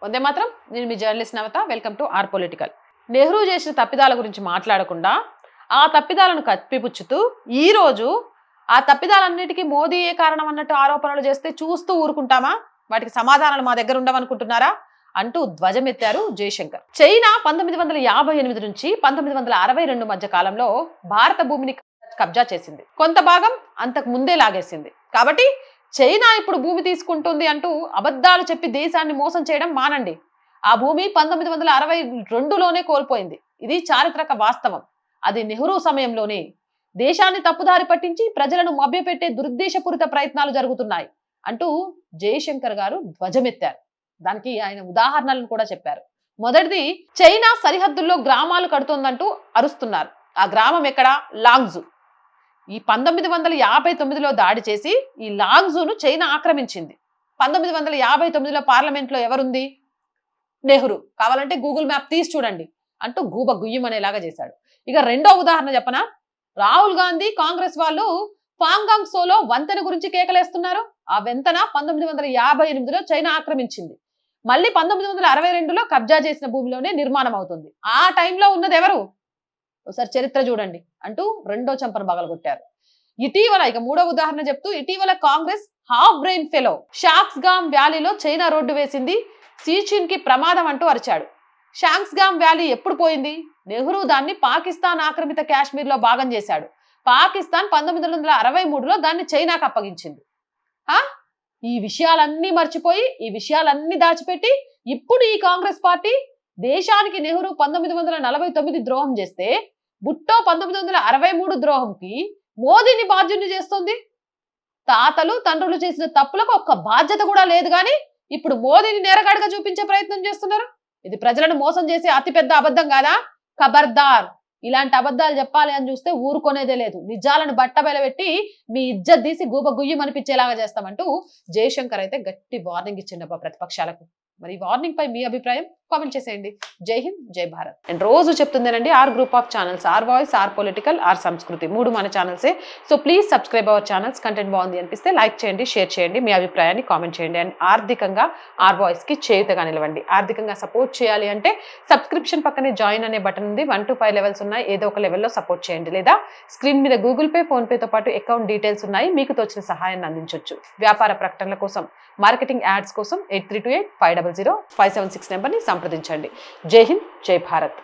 వందే మాత్రం. నేను మీ journalist Navata. Welcome to R political. Nehru చేసిన తప్పిదాల గురించి మాట్లాడకుండా ఆ తప్పిదాలను కప్పిపుచ్చుతూ ఈరోజు ఆ తప్పిదాలన్నిటికీ మోదీయే కారణం అన్నట్టు ఆరోపణలు చేస్తే చూస్తూ ఊరుకుంటామా? వాటికి సమాధానాలు మా దగ్గర ఉండవనుకుంటున్నారా అంటూ ధ్వజమెత్తారు జయశంకర్. చైనా 1958 నుంచి 1962 మధ్య కాలంలో భారత భూమిని కబ్జా చేసింది. కొంత భాగం అంతకు ముందే లాగేసింది. కాబట్టి చైనా ఇప్పుడు భూమి తీసుకుంటుంది అంటూ అబద్ధాలు చెప్పి దేశాన్ని మోసం చేయడం మానండి. ఆ భూమి 1962లోనే కోల్పోయింది. ఇది చారిత్రక వాస్తవం. అది నెహ్రూ సమయంలోనే. దేశాన్ని తప్పుదారి పట్టించి ప్రజలను మభ్యపెట్టే దురుద్దేశపూరిత ప్రయత్నాలు జరుగుతున్నాయి అంటూ జయశంకర్ గారు ధ్వజమెత్తారు. దానికి ఆయన ఉదాహరణలను కూడా చెప్పారు. మొదటిది, చైనా సరిహద్దుల్లో గ్రామాలు కడుతోందంటూ అరుస్తున్నారు. ఆ గ్రామం ఎక్కడ? లాంగ్జూ. ఈ 1959లో దాడి చేసి ఈ లాంగ్జూను చైనా ఆక్రమించింది. 1959లో పార్లమెంట్లో ఎవరుంది? నెహ్రూ. కావాలంటే గూగుల్ మ్యాప్ తీసి చూడండి అంటూ గూబ గుయ్యమనేలాగా చేశాడు. ఇక రెండో ఉదాహరణ చెప్పనా? రాహుల్ గాంధీ కాంగ్రెస్ వాళ్ళు పాంగాంగ్ సోలో వంతెన గురించి కేకలేస్తున్నారు. ఆ వంతెన 1958లో చైనా ఆక్రమించింది. మళ్ళీ 1962లో కబ్జా చేసిన భూమిలోనే నిర్మాణం అవుతుంది. ఆ టైంలో ఉన్నది ఎవరు? ఒకసారి చరిత్ర చూడండి అంటూ రెండో చంపను పగలగొట్టారు. ఇటీవల ఇక మూడో ఉదాహరణ చెప్తూ, ఇటీవల Congress half brain fellow Shaksgam వ్యాలీలో చైనా రోడ్డు వేసింది, సీచిన్ కి ప్రమాదం అంటూ అరిచాడు. షాక్స్గామ్ వ్యాలీ ఎప్పుడు పోయింది? నెహ్రూ దాన్ని పాకిస్తాన్ ఆక్రమిత కాశ్మీర్ లో భాగం చేశాడు. పాకిస్తాన్ 1963లో దాన్ని చైనాకు అప్పగించింది. ఈ విషయాలన్నీ మర్చిపోయి, ఈ విషయాలన్నీ దాచిపెట్టి ఇప్పుడు ఈ కాంగ్రెస్ పార్టీ దేశానికి నెహ్రూ 1949 ద్రోహం చేస్తే బుట్టో 1963 ద్రోహంకి మోదీని బాధ్యుని చేస్తుంది. తాతలు తండ్రులు చేసిన తప్పులకు ఒక్క బాధ్యత కూడా లేదు కానీ ఇప్పుడు మోదీని నేరగాడిగా చూపించే ప్రయత్నం చేస్తున్నారు. ఇది ప్రజలను మోసం చేసే అతిపెద్ద అబద్ధం కాదా? ఖబర్దార్. ఇలాంటి అబద్ధాలు చెప్పాలి అని చూస్తే ఊరుకునేదే లేదు. నిజాలను బట్టబయలుపెట్టి మీ ఇజ్జత్ తీసి గూబ గుయ్యం అనిపించేలాగా చేస్తామంటూ జయశంకర్ అయితే గట్టి వార్నింగ్ ఇచ్చిండబ్బా ప్రతిపక్షాలకు. మరి ఈ వార్నింగ్ పై మీ అభిప్రాయం కామెంట్ చేసేయండి. జై హింద్, జై భారత్. అండ్ రోజు చెప్తుందేనండి R group of channels, R voice, R political, R Sanskriti, 3 మన ఛానల్సే. So please subscribe our channels. Content బాగుంది అనిపిస్తే లైక్ చేయండి, షేర్ చేయండి, మీ అభిప్రాయాన్ని కామెంట్ చేయండి. అండ్ ఆర్థికంగా ఆర్ వాయిస్ కి చేయుతగా నిలవండి. ఆర్థికంగా సపోర్ట్ చేయాలి అంటే సబ్స్క్రిప్షన్ పక్కనే జాయిన్ అనే బటన్ ఉంది. 1 to 5 లెవెల్స్ ఉన్నాయి. ఏదో ఒక లెవెల్లో సపోర్ట్ చేయండి. లేదా స్క్రీన్ మీద గూగుల్ పే, ఫోన్ పేతో పాటు అకౌంట్ డీటెయిల్స్ ఉన్నాయి. మీకు తోచిన సహాయాన్ని అందించవచ్చు. వ్యాపార ప్రకటనల కోసం, మార్కెటింగ్ యాడ్స్ కోసం 8328 500 576 నెంబర్ని సంప్రదించండి. జై హింద్, జై భారత్.